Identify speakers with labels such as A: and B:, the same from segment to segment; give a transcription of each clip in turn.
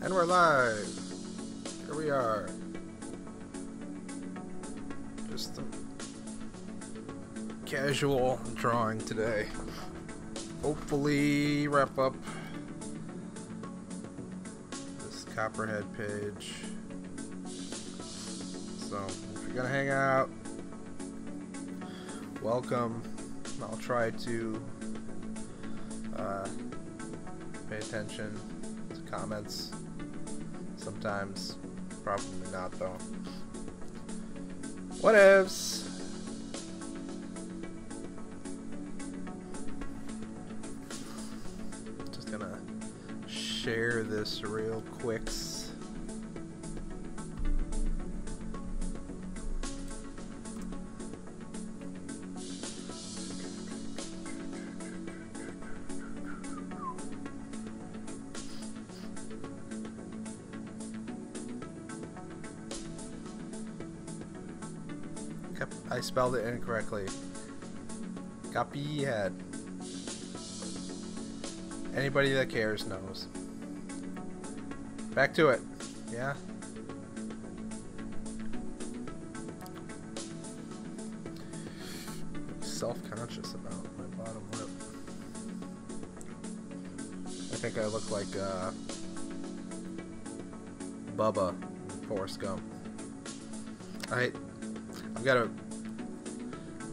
A: And we're live. Here we are. Just a casual drawing today. Hopefully wrap up this Copperhead page. So if you're gonna hang out, welcome. I'll try to pay attention to comments. Sometimes, probably not though. Whatevs. Just gonna share this real quicks. I spelled it incorrectly. Copperhead. Anybody that cares knows. Back to it. Yeah. Self-conscious about my bottom lip. I think I look like Bubba in Forrest Gump. I've got a...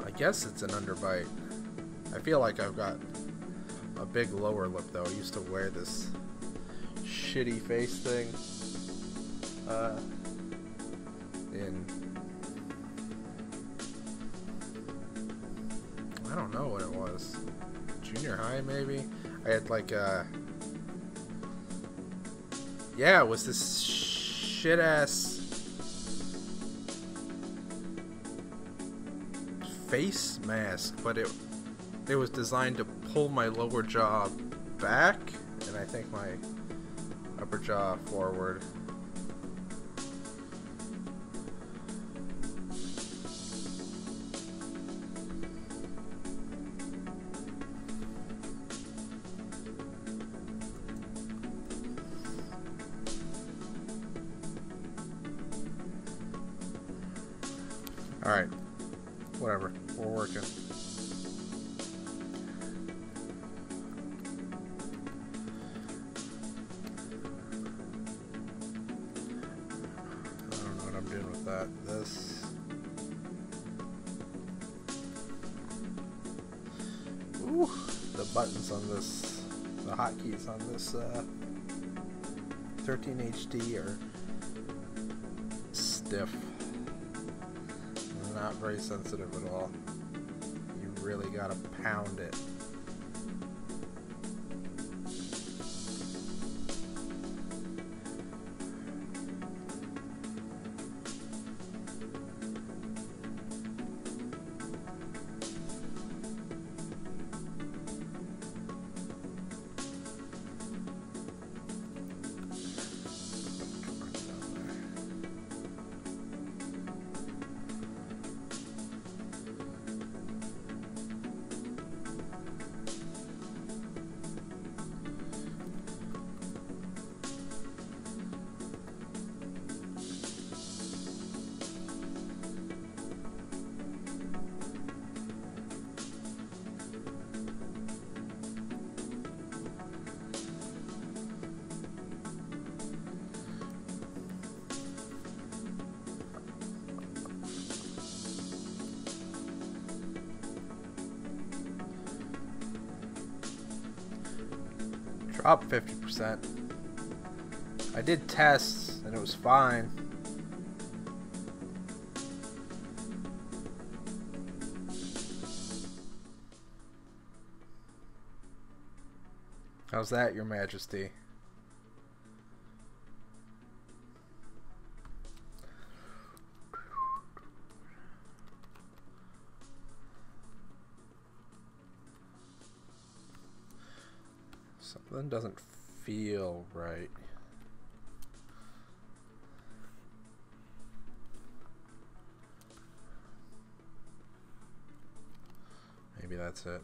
A: I guess it's an underbite. I feel like I've got a big lower lip though. I used to wear this shitty face thing in, I don't know what it was, junior high maybe. I had like yeah, it was this shit ass face mask, but it was designed to pull my lower jaw back and I think my upper jaw forward. Alright. Whatever. We're working. I don't know what I'm doing with that. This. Ooh, the buttons on this, the hotkeys on this 13 HD are stiff. Not very sensitive at all. You really gotta pound it. Up 50%. I did tests and it was fine. How's that, Your Majesty? Something doesn't feel right. Maybe that's it.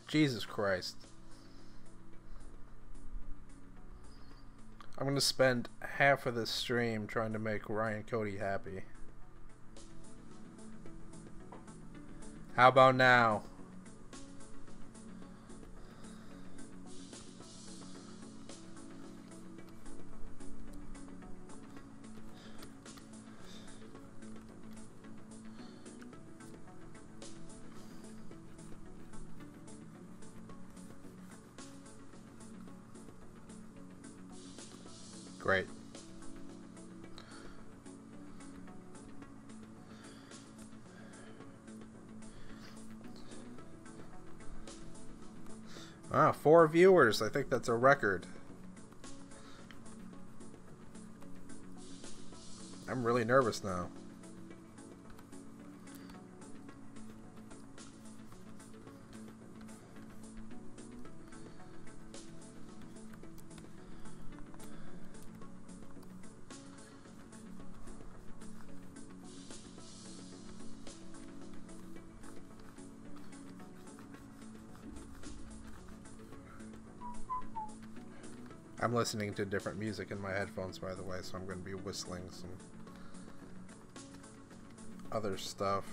A: Jesus Christ. I'm gonna spend half of this stream trying to make Ryan Cody happy. How about now? Great. Ah, 4 viewers. I think that's a record. I'm really nervous now. I'm listening to different music in my headphones, by the way, so I'm going to be whistling some other stuff.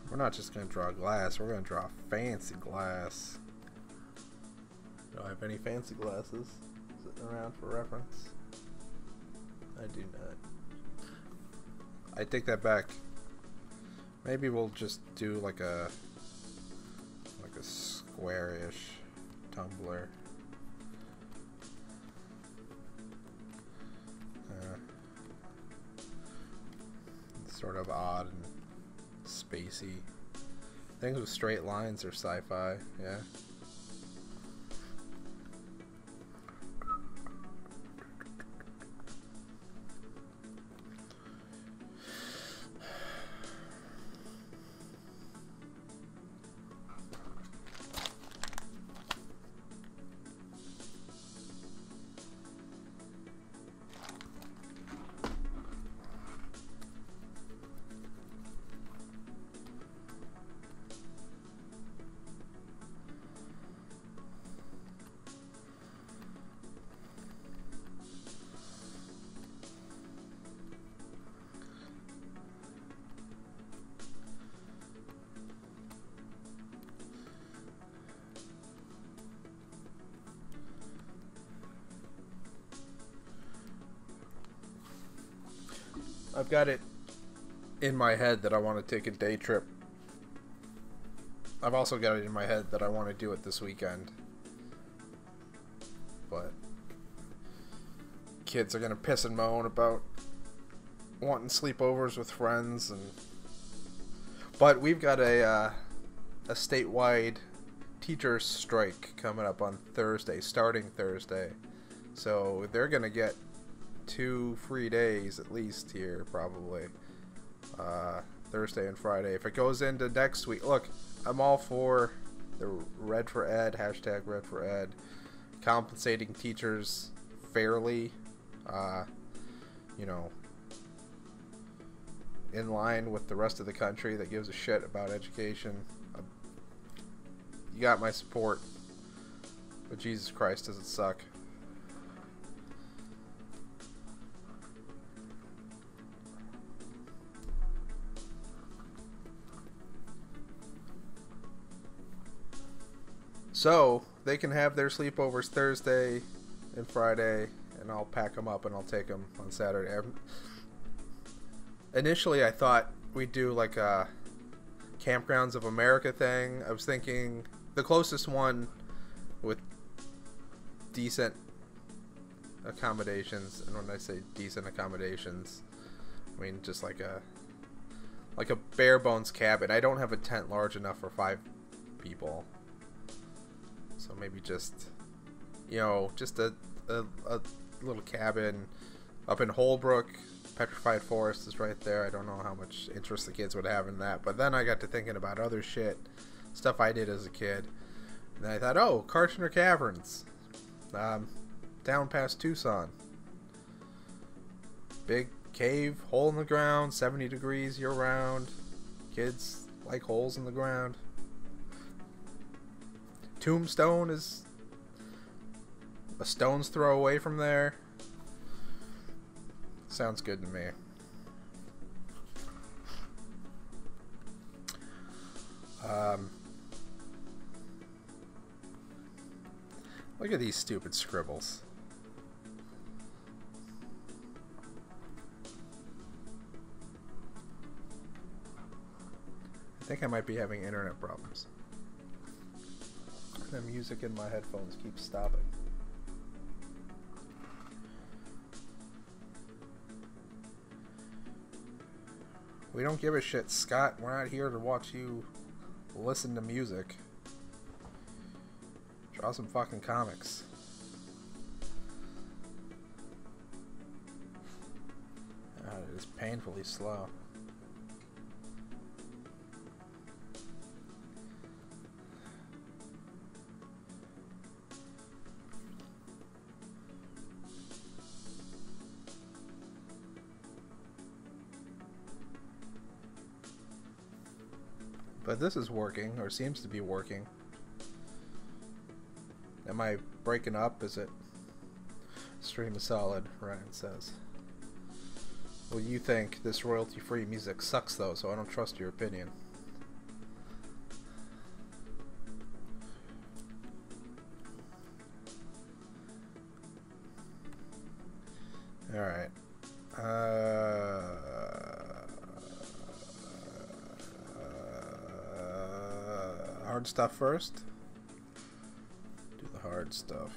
A: We're not just going to draw glass, we're going to draw fancy glass. Do I have any fancy glasses sitting around for reference? I do not. I take that back. Maybe we'll just do like a square-ish tumbler. It's sort of odd and spacey. Things with straight lines are sci-fi, yeah. I've got it in my head that I want to take a day trip. I've also got it in my head that I want to do it this weekend. But kids are going to piss and moan about wanting sleepovers with friends, but we've got a statewide teachers strike coming up on Thursday, starting Thursday. So they're going to get 2 free days at least here, probably. Thursday and Friday. If it goes into next week, look, I'm all for the Red for Ed, hashtag Red for Ed, compensating teachers fairly, you know, in line with the rest of the country that gives a shit about education. You got my support, but Jesus Christ, does it suck. So they can have their sleepovers Thursday and Friday, and I'll pack them up and I'll take them on Saturday. Initially, I thought we'd do like a Campgrounds of America thing. I was thinking the closest one with decent accommodations, and when I say decent accommodations, I mean just like like a bare bones cabin. I don't have a tent large enough for 5 people. So maybe just, you know, just a little cabin up in Holbrook. Petrified Forest is right there. I don't know how much interest the kids would have in that. But then I got to thinking about other shit, stuff I did as a kid. And then I thought, oh, Karshner Caverns. Down past Tucson. Big cave, hole in the ground, 70 degrees year round. Kids like holes in the ground. Tombstone is a stone's throw away from there. Sounds good to me. Look at these stupid scribbles. I think I might be having internet problems. The music in my headphones keeps stopping. We don't give a shit, Scott. We're not here to watch you listen to music. Draw some fucking comics. It is painfully slow. But this is working, or seems to be working. Am I breaking up? Is it? Stream is solid, Ryan says. Well, you think this royalty-free music sucks, though, so I don't trust your opinion. Alright. Hard stuff first. Do the hard stuff.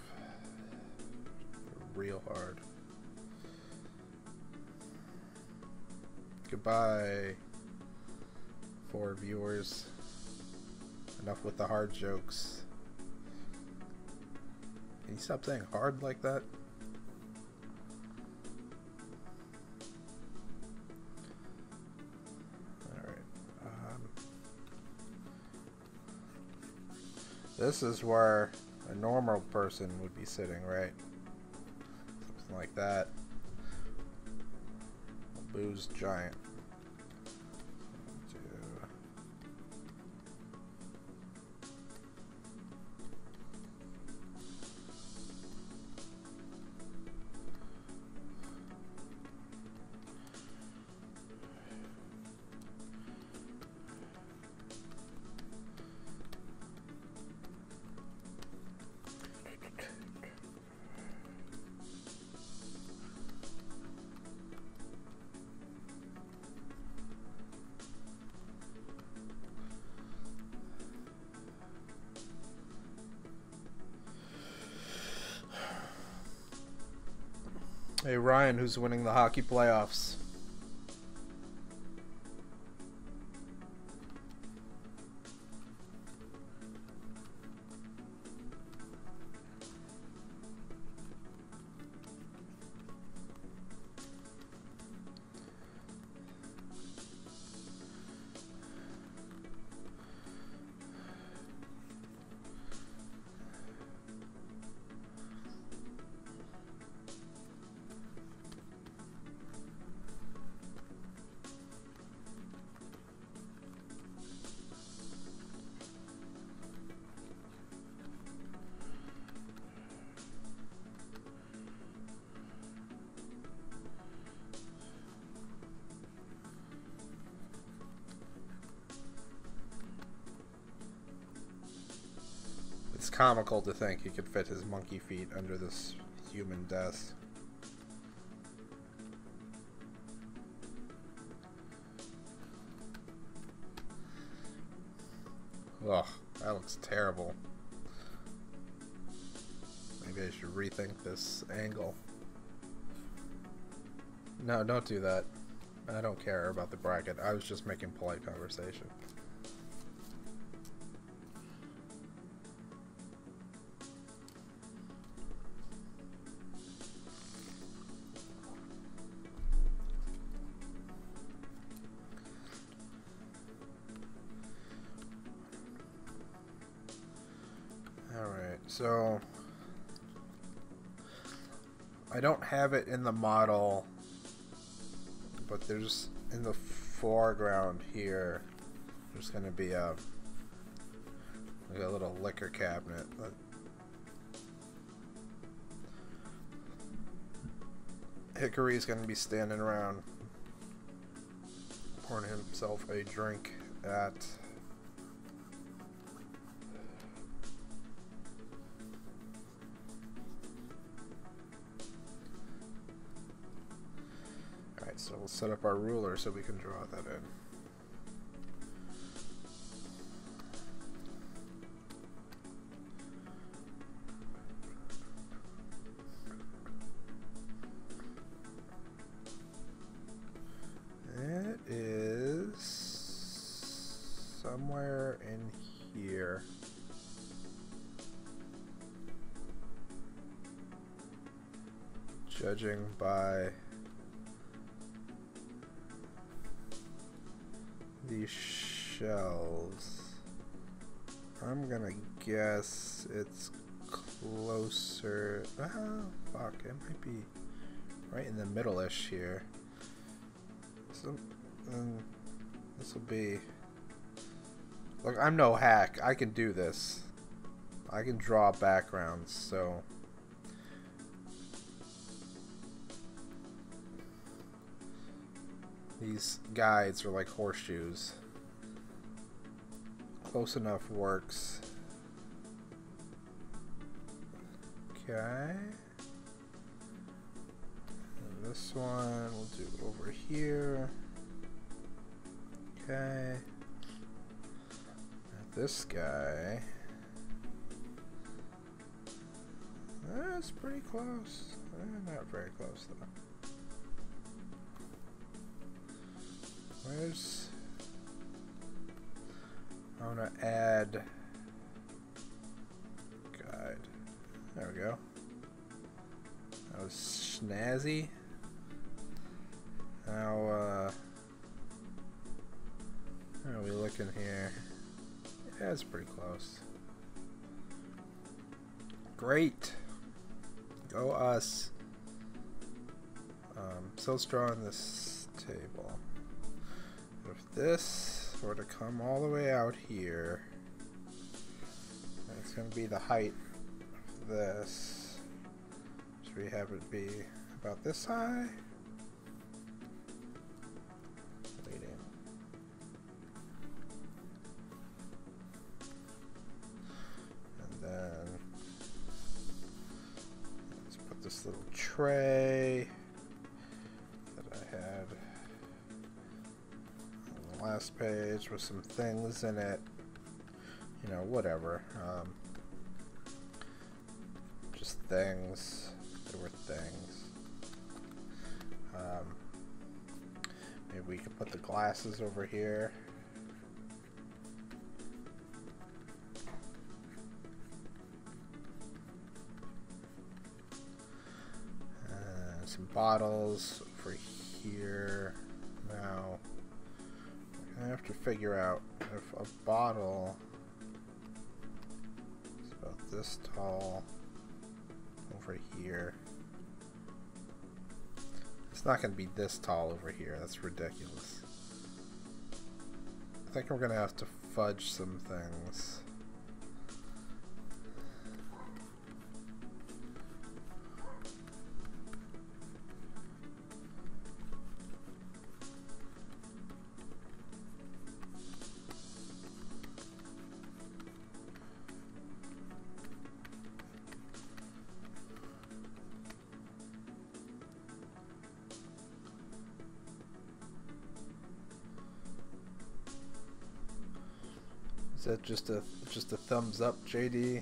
A: Real hard. Goodbye, 4 viewers. Enough with the hard jokes. Can you stop saying hard like that? This is where a normal person would be sitting, right? Something like that. A booze giant. Hey Ryan, who's winning the hockey playoffs? It's comical to think he could fit his monkey feet under this human desk. Ugh, that looks terrible. Maybe I should rethink this angle. No, don't do that. I don't care about the bracket. I was just making polite conversation. Alright, so I don't have it in the model, but there's in the foreground here, there's going to be a little liquor cabinet. Hickory's going to be standing around pouring himself a drink at. Alright, so we'll set up our ruler so we can draw that in. It is somewhere in here. Judging by these shelves, I'm gonna guess it's closer. Oh, fuck, it might be right in the middle-ish here. So, this will be. Look, I'm no hack. I can do this. I can draw backgrounds, so. These guides are like horseshoes. Close enough works. Okay. And this one we'll do over here. Okay. This guy. That's pretty close. Not very close though. Where's... I'm gonna add guide. There we go. That was snazzy. Now, how are we looking here? Yeah, it's pretty close. Great. Go us. So strong on this table. If this were to come all the way out here, it's going to be the height of this. So we have it be about this high. Waiting. And then let's put this little tray that I had on the last page with some things in it. You know, whatever. Just things. There were things. Maybe we could put the glasses over here. Some bottles over here. Now, I have to figure out if a bottle is about this tall over here. It's not going to be this tall over here. That's ridiculous. I think we're going to have to fudge some things. Is that just a thumbs up, JD?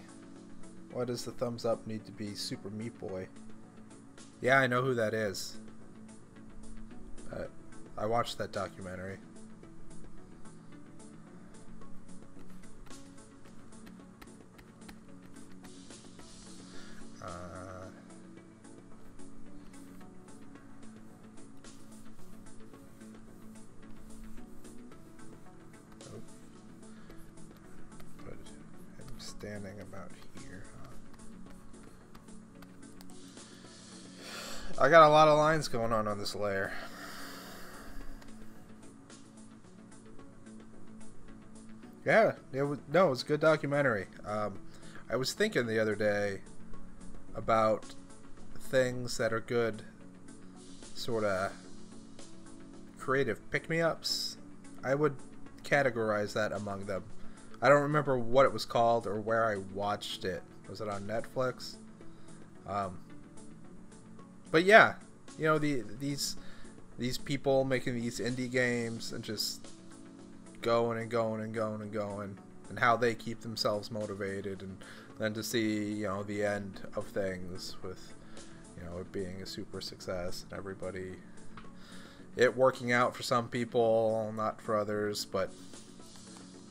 A: Why does the thumbs up need to be Super Meat Boy? Yeah, I know who that is. I watched that documentary. Put him standing about here. I got a lot of lines going on this layer. Yeah, it was a good documentary. I was thinking the other day about things that are good, sort of creative pick-me-ups. I would categorize that among them. I don't remember what it was called or where I watched it. Was it on Netflix? But yeah, you know, these people making these indie games and just going and going and going and going, and how they keep themselves motivated, and then to see, you know, the end of things with, you know, it being a super success and everybody, it working out for some people, not for others. But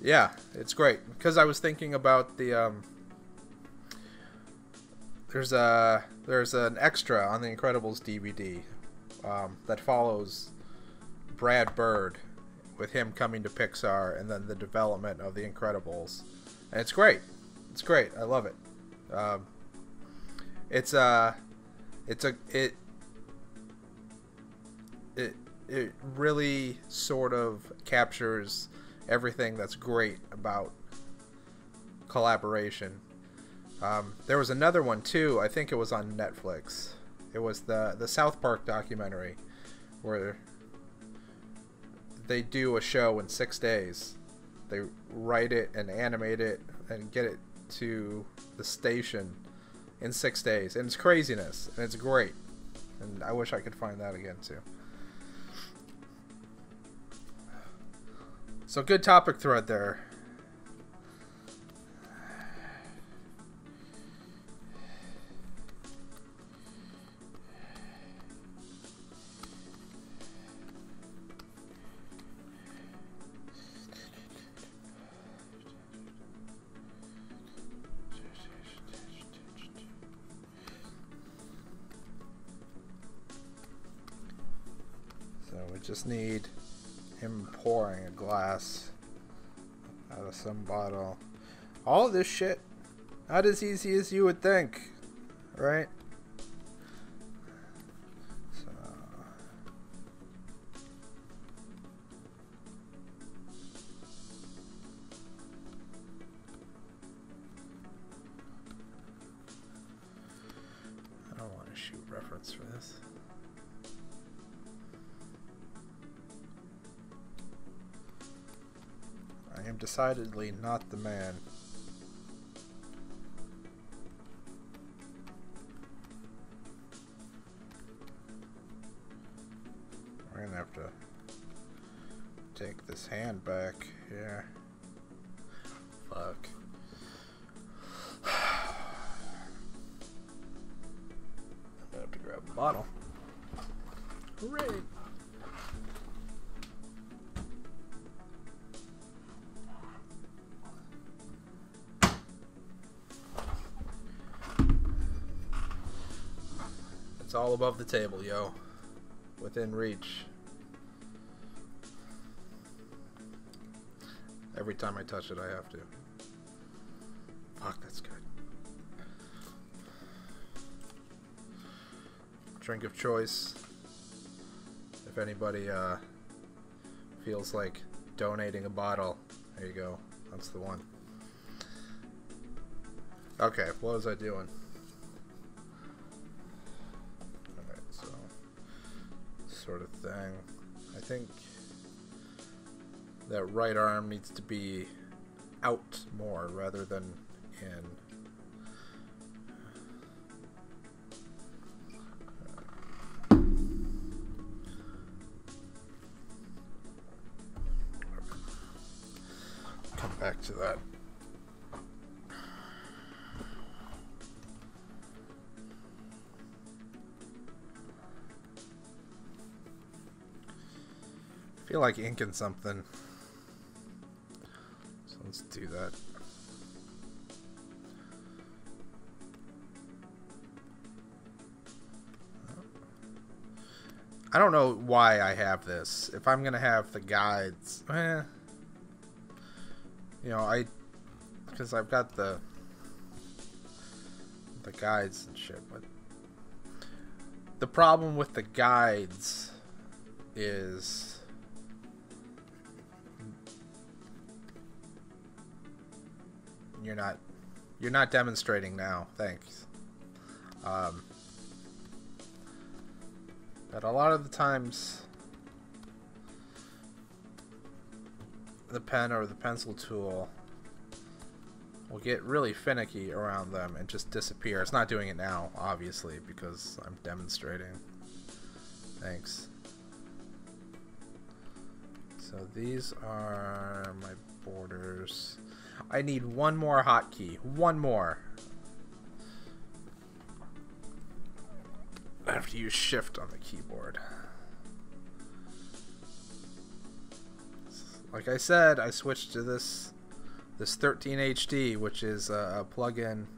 A: yeah, it's great, because I was thinking about the there's an extra on the Incredibles DVD that follows Brad Bird, with him coming to Pixar and then the development of the Incredibles, and it's great. It's great. I love it. It really sort of captures everything that's great about collaboration. There was another one too. I think it was on Netflix. It was the South Park documentary, where they do a show in 6 days. They write it and animate it and get it to the station in 6 days. And it's craziness. And it's great. And I wish I could find that again too. So good topic thread there. We just need him pouring a glass out of some bottle. All of this shit, not as easy as you would think, right? So I don't want to shoot reference for this. I am decidedly not the man. We're gonna have to take this hand back here. Fuck. I'm gonna have to grab a bottle. Hooray! It's all above the table, yo. Within reach. Every time I touch it, I have to. Fuck, that's good. Drink of choice. If anybody feels like donating a bottle, there you go. That's the one. Okay, what was I doing? Sort of thing. I think that right arm needs to be out more rather than in. Come back to that. feel like inking something. So let's do that. I don't know why I have this. If I'm gonna have the guides, you know, because I've got the guides and shit, but the problem with the guides is you're not demonstrating now. Thanks. But a lot of the times the pen or the pencil tool will get really finicky around them and just disappear. It's not doing it now, obviously, because I'm demonstrating. Thanks. So these are my borders. I need one more hotkey. One more. I have to use shift on the keyboard. Like I said, I switched to this 13 HD, which is a plug-in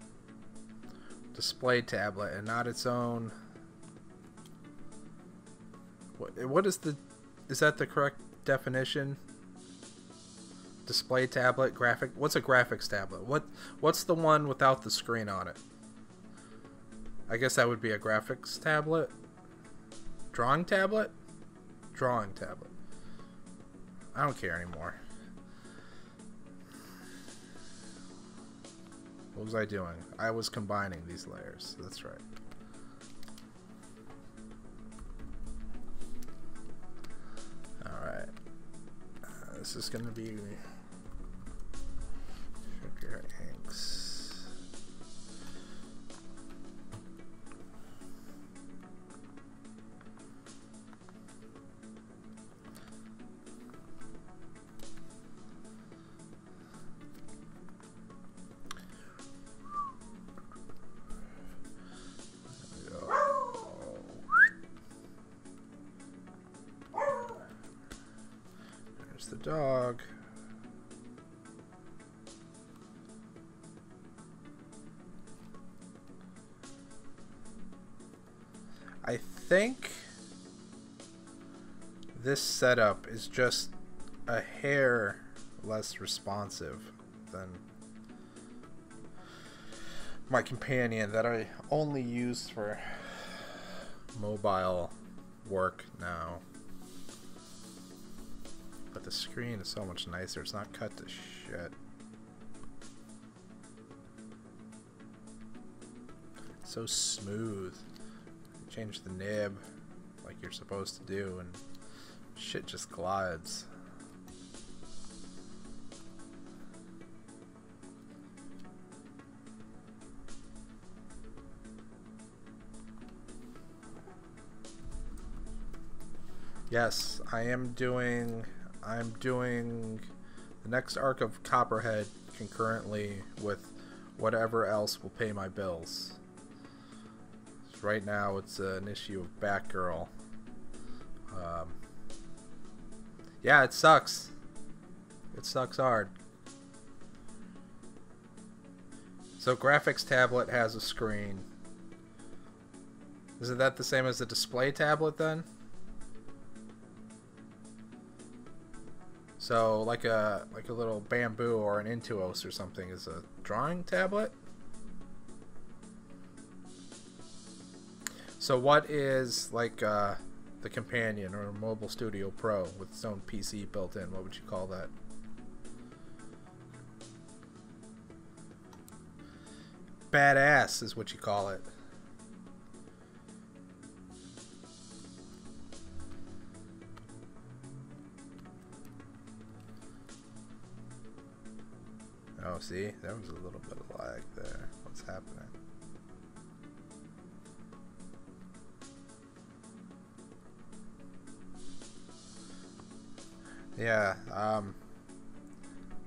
A: display tablet and not its own. What is that the correct definition? Display tablet, graphic. What's a graphics tablet? What's the one without the screen on it? I guess that would be a graphics tablet. Drawing tablet? Drawing tablet. I don't care anymore. What was I doing? I was combining these layers. That's right. Alright. This is going to be sugar inks. The dog. I think this setup is just a hair less responsive than my companion that I only use for mobile work now. But the screen is so much nicer. It's not cut to shit. It's so smooth. Change the nib like you're supposed to do and shit just glides. Yes, I'm doing the next arc of Copperhead concurrently with whatever else will pay my bills. Right now it's an issue of Batgirl. Yeah, it sucks. It sucks hard. So graphics tablet has a screen. Isn't that the same as the display tablet then? So like a little Bamboo or an Intuos or something is a drawing tablet. So what is like the Companion or Mobile Studio Pro with its own PC built in? What would you call that? Badass is what you call it. Oh, see? There was a little bit of lag there. What's happening? Yeah,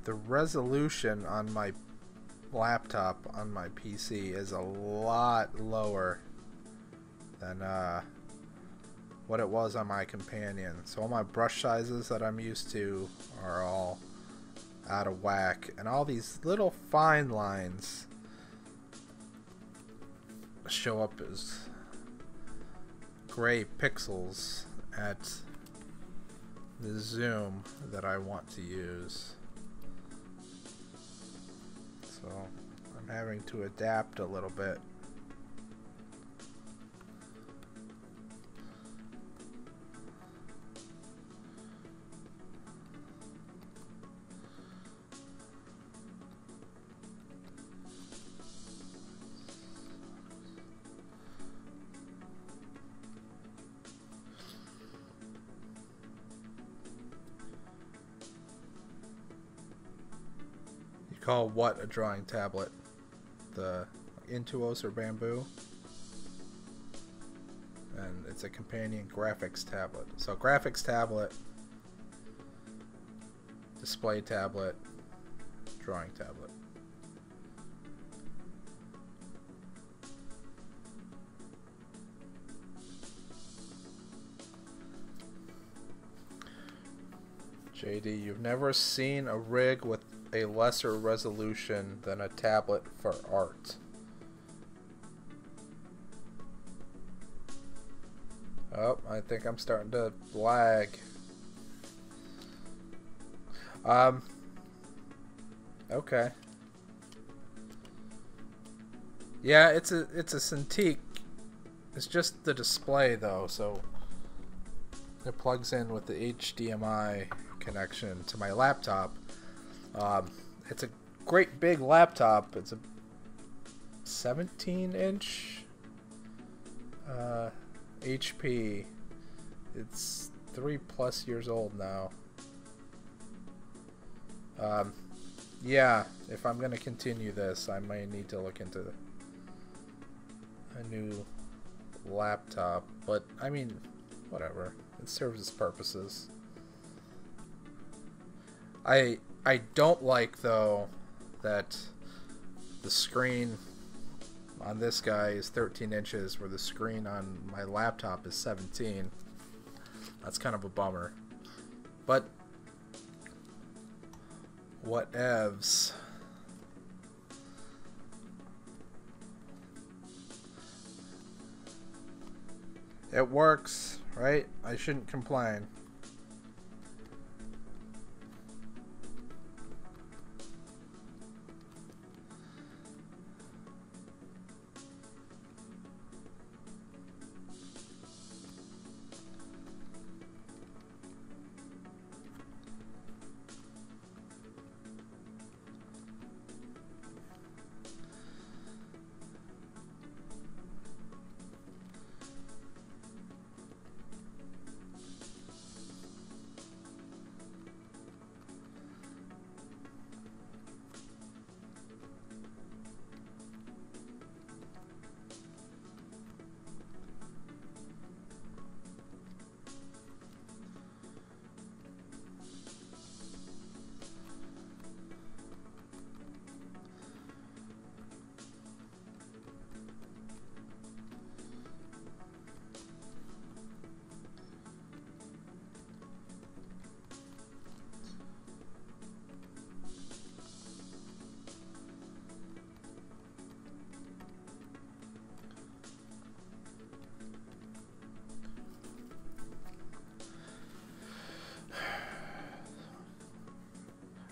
A: the resolution on my laptop, on my PC, is a lot lower than what it was on my companion. So all my brush sizes that I'm used to are all out of whack, and all these little fine lines show up as gray pixels at the zoom that I want to use. So I'm having to adapt a little bit. Call what a drawing tablet? The Intuos or Bamboo? And it's a companion graphics tablet. So graphics tablet, display tablet, drawing tablet. JD, you've never seen a rig with a lesser resolution than a tablet for art. Oh, I think I'm starting to lag. Okay. Yeah, it's a Cintiq. It's just the display though, so it plugs in with the HDMI connection to my laptop. It's a great big laptop. It's a 17-inch HP. It's 3+ years old now. Yeah, if I'm gonna continue this, I may need to look into a new laptop. But I mean, whatever. It serves its purposes. I don't like, though, that the screen on this guy is 13 inches where the screen on my laptop is 17. That's kind of a bummer. But whatevs. It works, right? I shouldn't complain.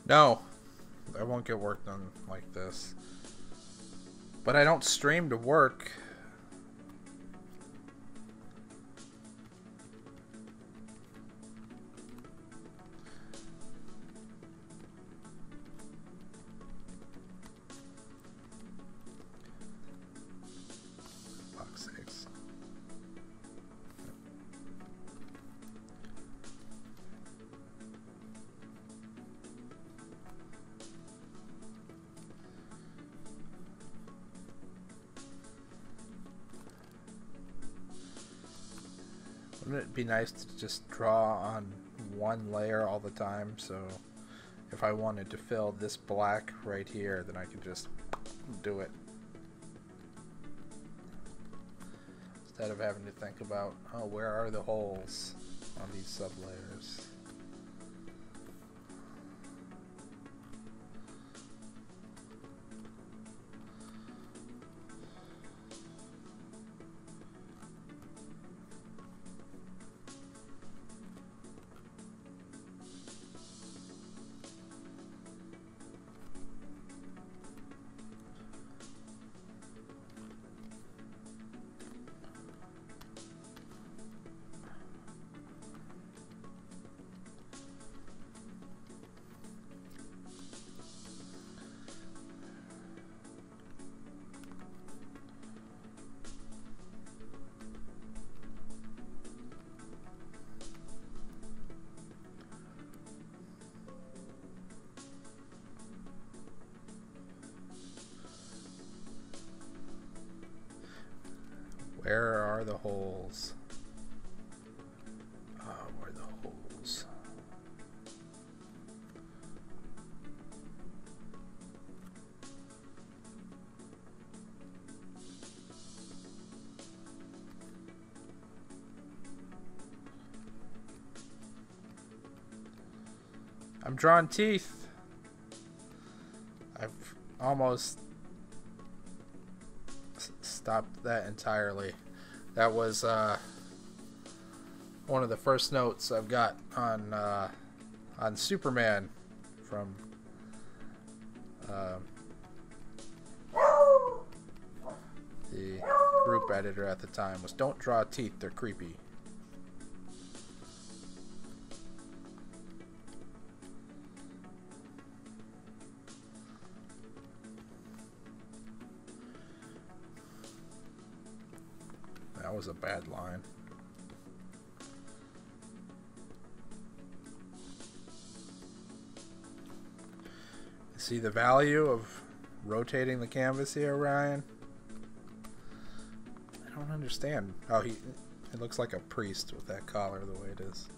A: No, I won't get work done like this. But I don't stream to work. Fuck's sakes. Wouldn't it be nice to just draw on one layer all the time? So if I wanted to fill this black right here, then I could just do it. instead of having to think about, oh, where are the holes on these sublayers. Where are the holes? Where are the holes? I'm drawing teeth. I've almost stopped that entirely. That was one of the first notes I've got on Superman from the group editor at the time was, don't draw teeth, they're creepy. That was a bad line. See the value of rotating the canvas here, Ryan? I don't understand. Oh, it looks like a priest with that collar the way it is.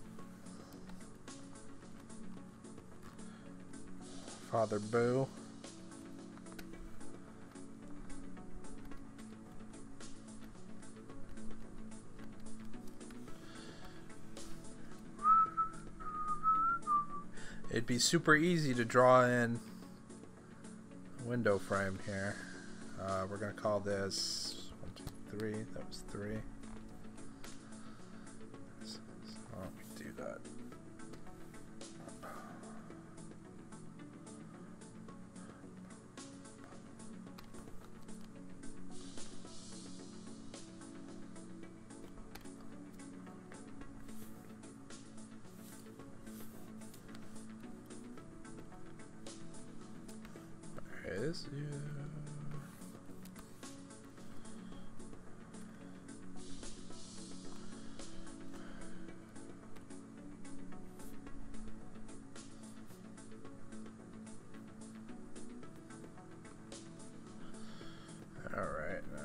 A: Father Boo. It'd be super easy to draw in a window frame here. We're going to call this 1, 2, 3. That was 3. So let me do that. Is you. All right, now.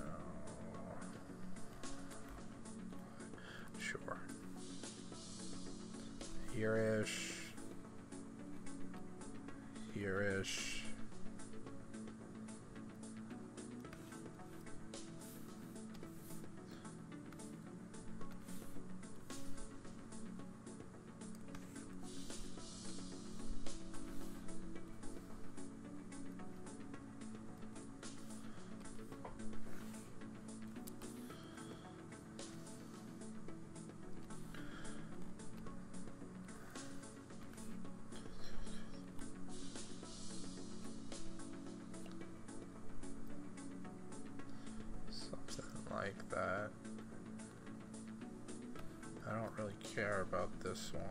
A: Sure. Here-ish. Here-ish. Like that. I don't really care about this one,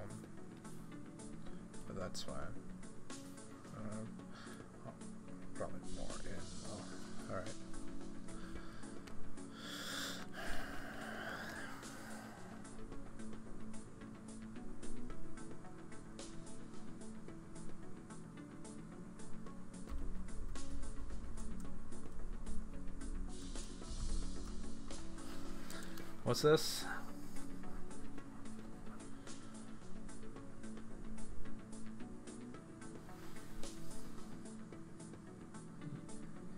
A: but that's fine. Probably more in. Oh, all right. What's this?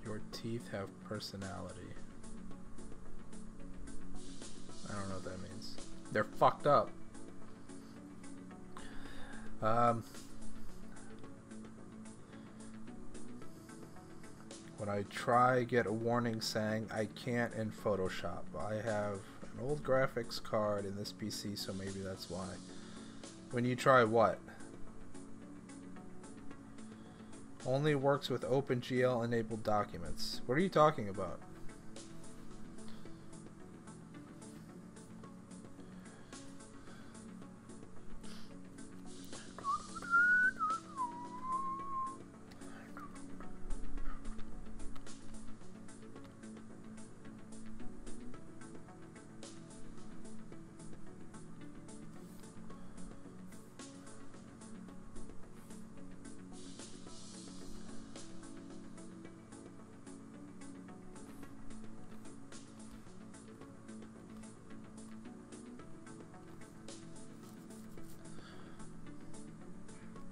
A: Your teeth have personality. They're fucked up. When I try, get a warning saying I can't in Photoshop. I have an old graphics card in this PC, so maybe that's why. When you try what? Only works with OpenGL enabled documents. What are you talking about?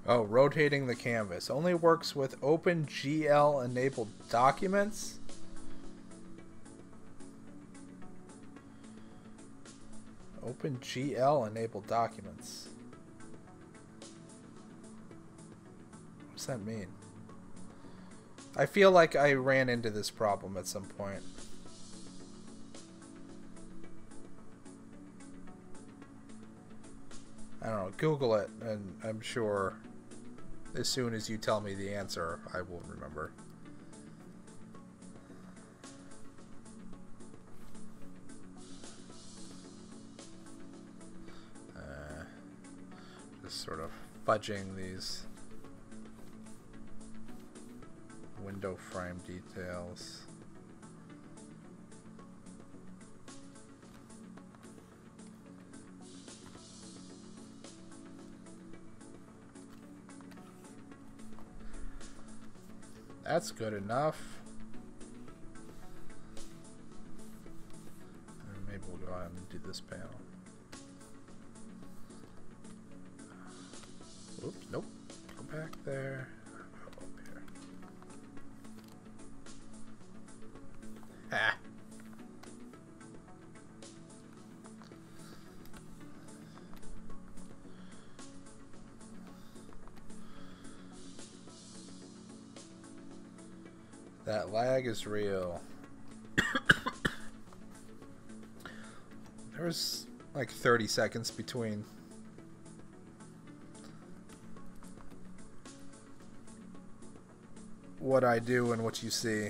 A: Oh, rotating the canvas. Only works with OpenGL enabled documents? OpenGL enabled documents. What does that mean? I feel like I ran into this problem at some point. I don't know, Google it, and I'm sure as soon as you tell me the answer, I will remember. Just sort of fudging these window frame details. That's good enough. And maybe we'll go ahead and do this panel. Oops, nope. Go back there. Go up here. Ah. That lag is real. There's like 30 seconds between what I do and what you see.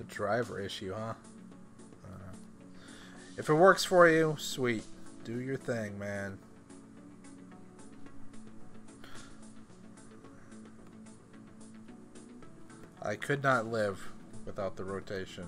A: Driver issue, huh? If it works for you, sweet. Do your thing, man. I could not live without the rotation.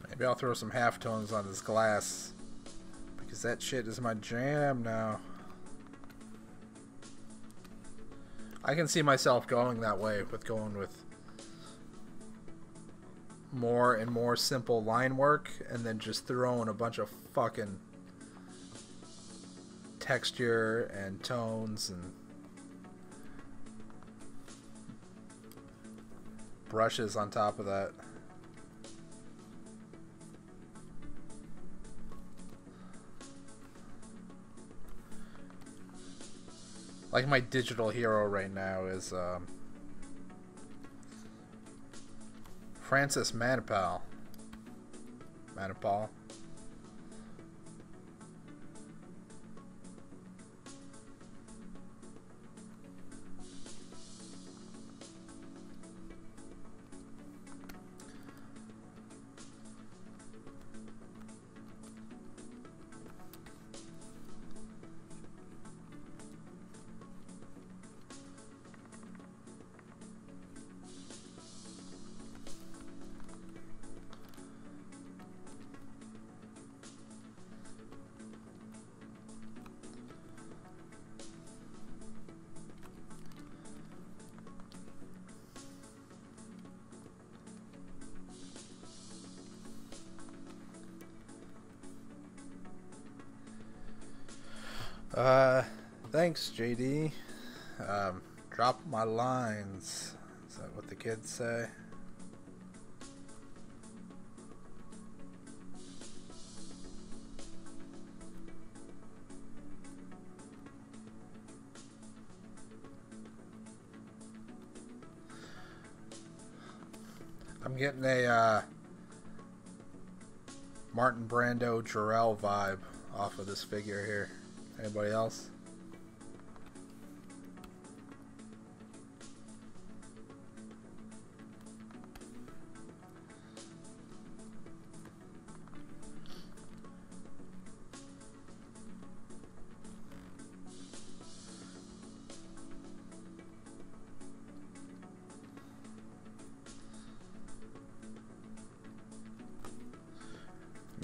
A: Maybe I'll throw some halftones on this glass, because that shit is my jam now. I can see myself going that way with going with more and more simple line work and then just throwing a bunch of fucking texture and tones and brushes on top of that. Like my digital hero right now is Francis Manipal. Manipal. Thanks, JD. Drop my lines. Is that what the kids say? I'm getting a Martin Brando Jarrell vibe off of this figure here. Anybody else?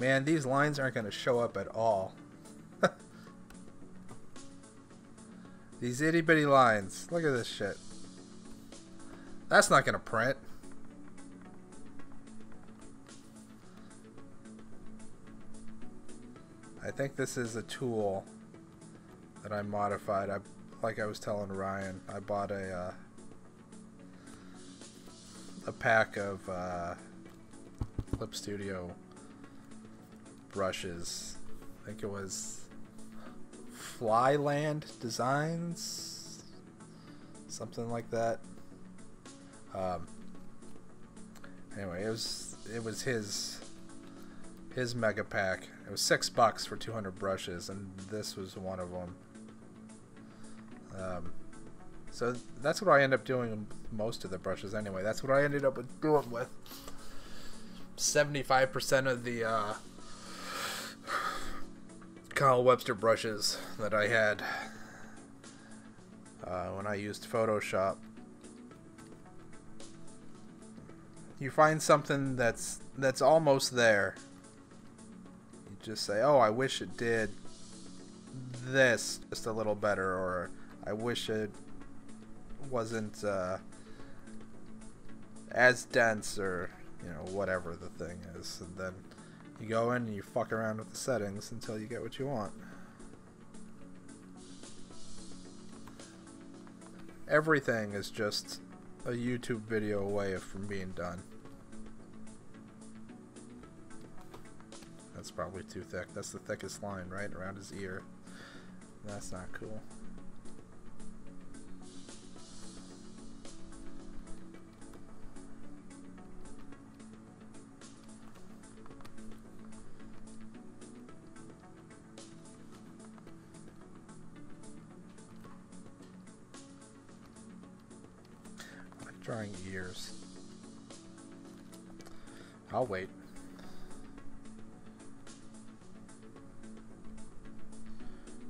A: Man, these lines aren't going to show up at all. These itty bitty lines. Look at this shit. That's not going to print. I think this is a tool that I modified. Like I was telling Ryan, I bought a pack of Clip Studio brushes. I think it was Flyland Designs, something like that. Anyway, it was his mega pack. It was $6 for 200 brushes, and this was one of them. So that's what I end up doing with most of the brushes anyway. That's what I ended up doing with 75% of the Kyle Webster brushes that I had when I used Photoshop. You find something that's almost there. You just say, oh, I wish it did this just a little better, or I wish it wasn't as dense, or whatever the thing is. And then you go in and you fuck around with the settings until you get what you want. Everything is just a YouTube video away from being done. That's probably too thick. That's the thickest line, right? Around his ear. That's not cool. Drawing ears. I'll wait.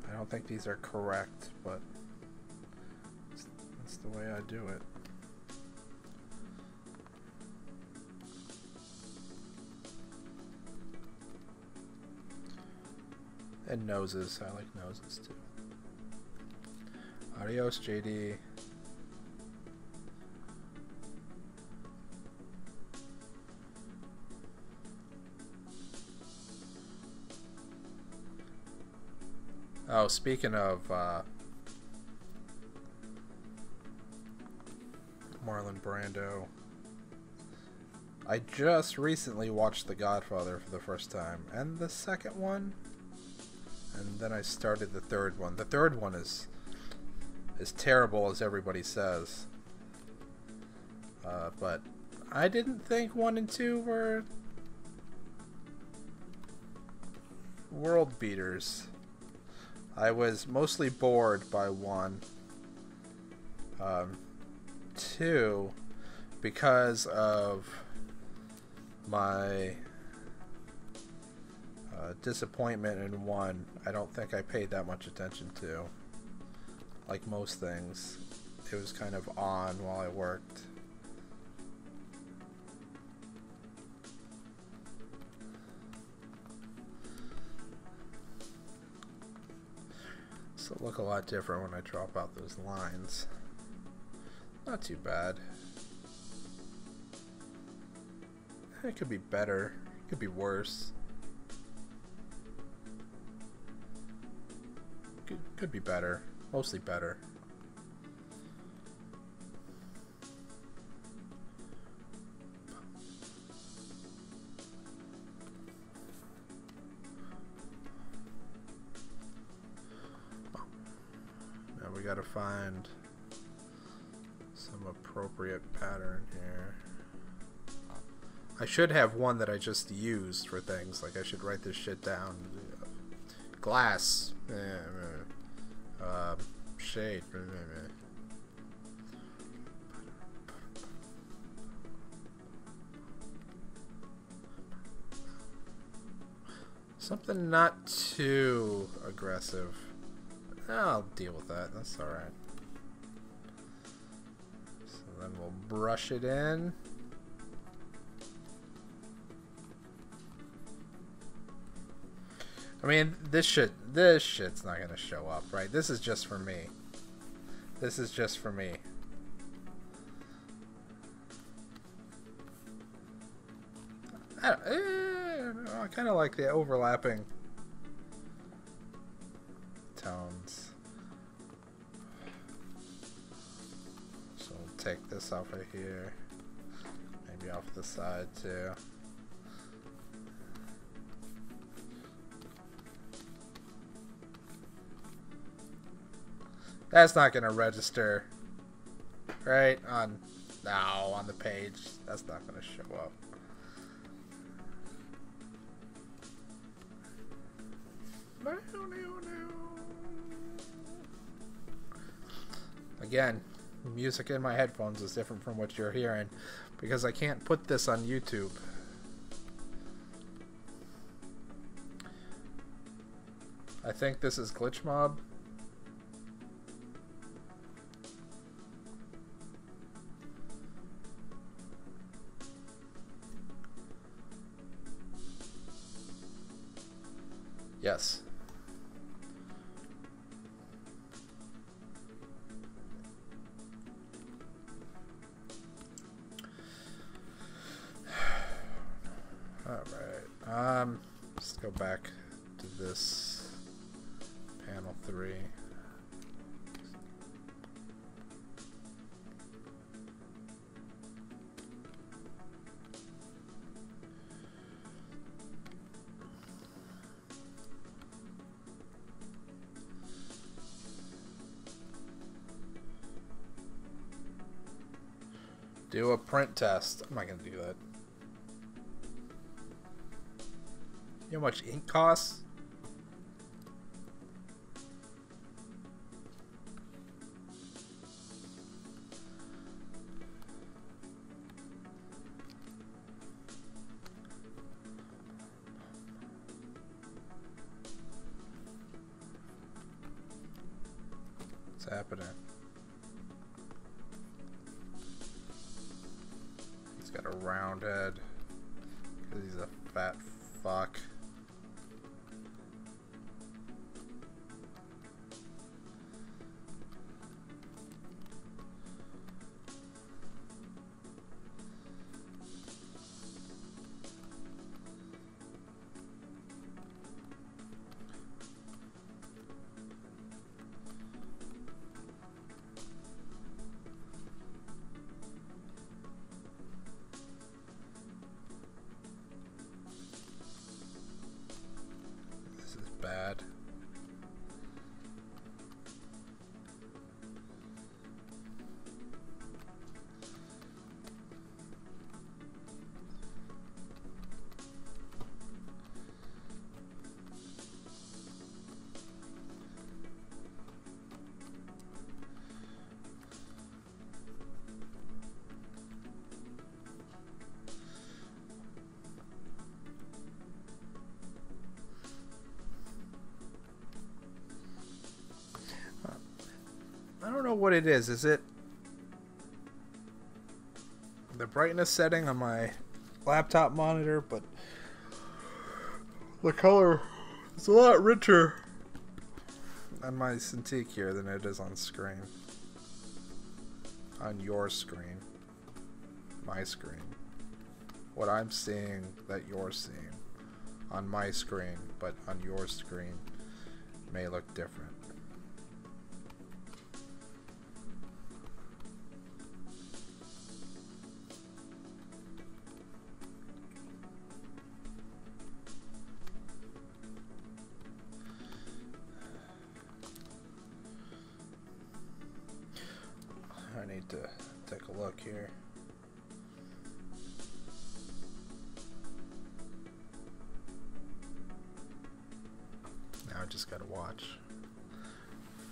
A: I don't think these are correct, but that's the way I do it. And noses. I like noses too. Adios, JD. Oh, speaking of Marlon Brando, I just recently watched The Godfather for the first time, and the second one, and then I started the third one. The third one is as terrible as everybody says, but I didn't think 1 and 2 were world beaters. I was mostly bored by 1. 2, because of my disappointment in 1, I don't think I paid that much attention to. Like most things, it was kind of on while I worked. So it'll look a lot different when I drop out those lines. Not too bad. It could be better. It could be worse. Could be better. Mostly better. Now we gotta find some appropriate pattern here. I should have one that I just used for things. Like I should write this shit down. Glass. Shade. Something not too aggressive. I'll deal with that. That's alright. So then we'll brush it in. I mean, this shit's not gonna show up, right? This is just for me. This is just for me. I kind of like the overlapping tones. So we'll take this off of here. Maybe off the side too. That's not gonna register, right? On the page. That's not gonna show up. Again, music in my headphones is different from what you're hearing because I can't put this on YouTube. I think this is Glitch Mob. Yes. Alright. Let's go back to this panel 3. Do a print test. I'm not gonna do that. You know how much ink costs? What's happening? He's got a round head because he's a fat fuck. what it is. Is it the brightness setting on my laptop monitor? But the color is a lot richer on my Cintiq here than it is on screen. On your screen. My screen. What I'm seeing that you're seeing on my screen, but on your screen may look different. I need to take a look here. Now I just gotta watch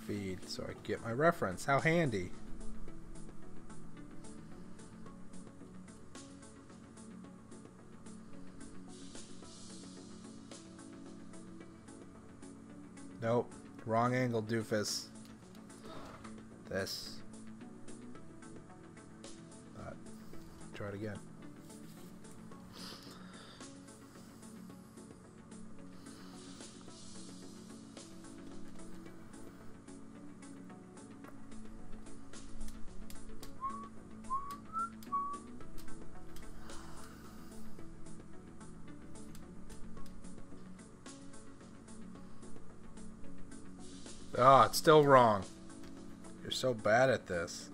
A: feed so I can get my reference. How handy. Nope. Wrong angle, doofus. This. Try it again. Oh, it's still wrong. You're so bad at this.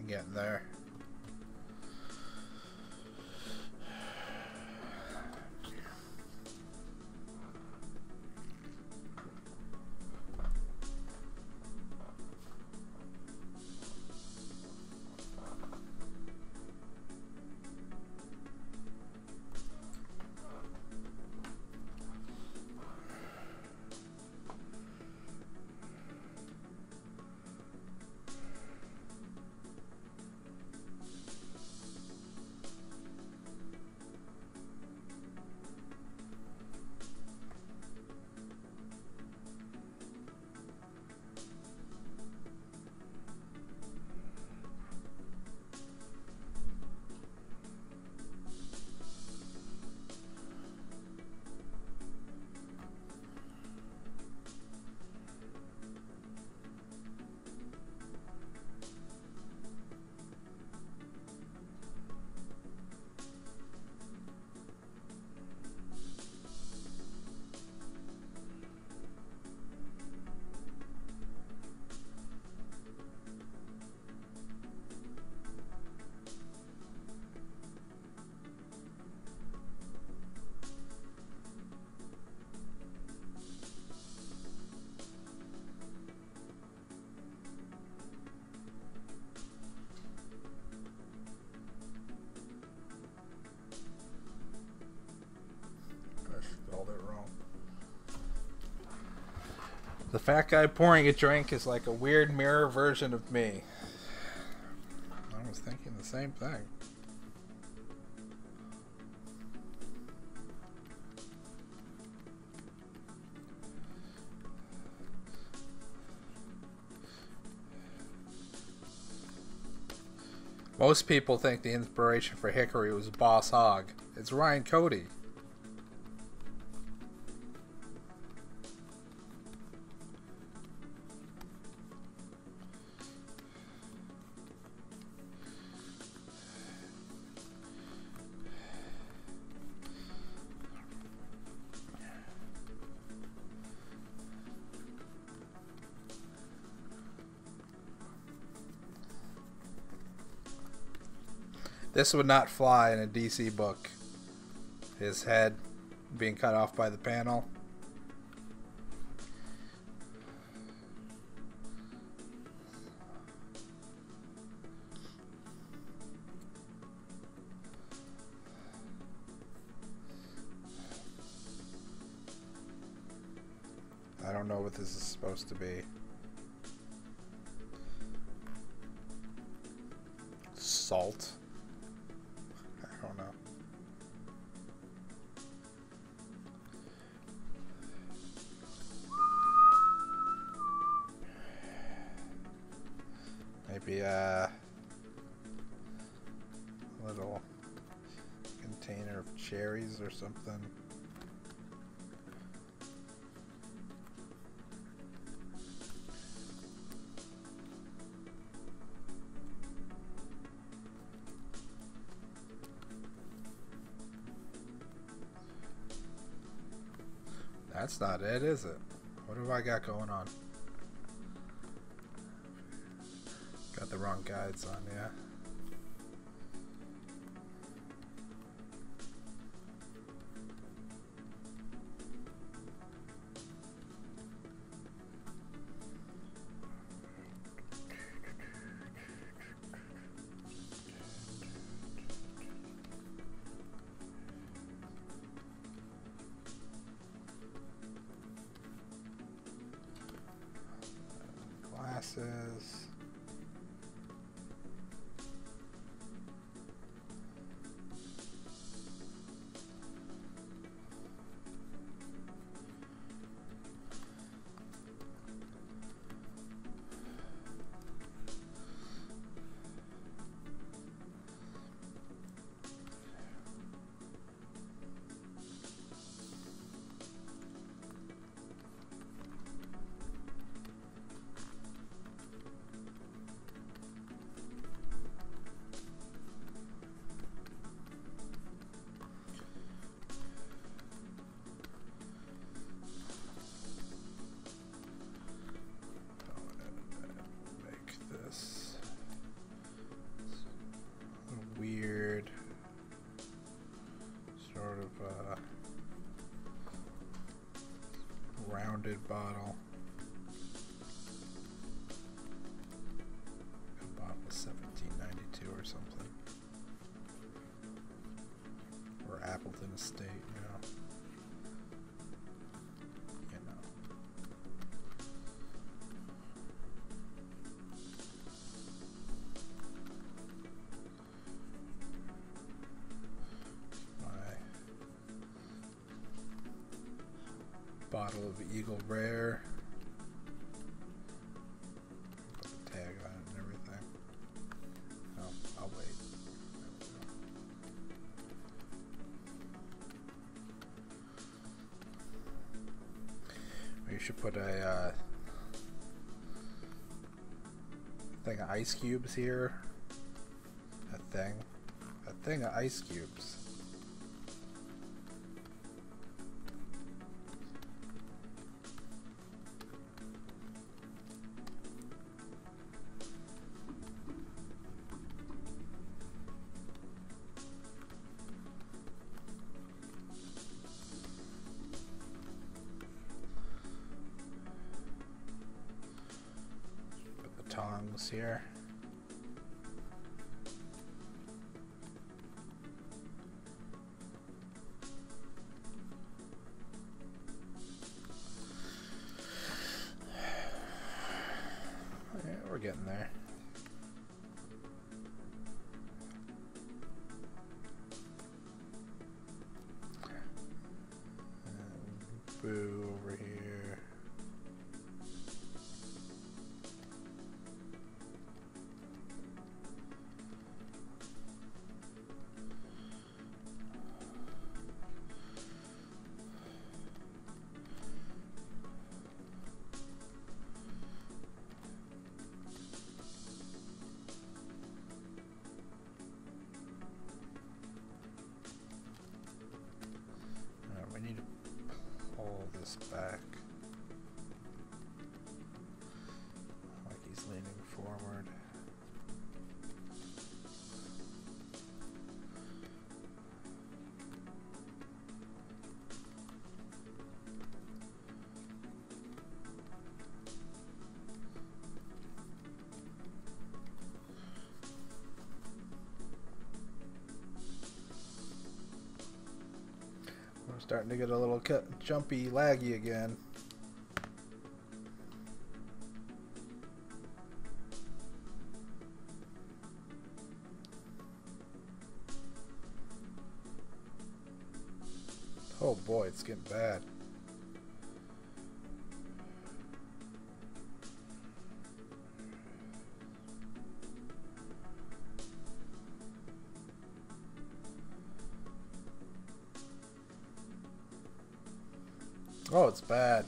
A: Getting there. The fat guy pouring a drink is like a weird mirror version of me. I was thinking the same thing. Most people think the inspiration for Hickory was Boss Hogg, It's Ryan Cody. This would not fly in a DC book. His head being cut off by the panel. I don't know what this is supposed to be. Salt? I don't know. Maybe a little container of cherries or something. That's not it, is it? What have I got going on? Got the wrong guides on, yeah. Glasses. Weird sort of rounded bottle. I bought was $17.92 or something, or Appleton Estate, you know. Bottle of Eagle Rare. Put the tag on it and everything. Oh, I'll wait. We should put a thing of ice cubes here. A thing of ice cubes. Tongs here. Yeah, we're getting there. And Boo over here. Starting to get a little jumpy, laggy again. Oh boy, it's getting bad. Oh, it's bad.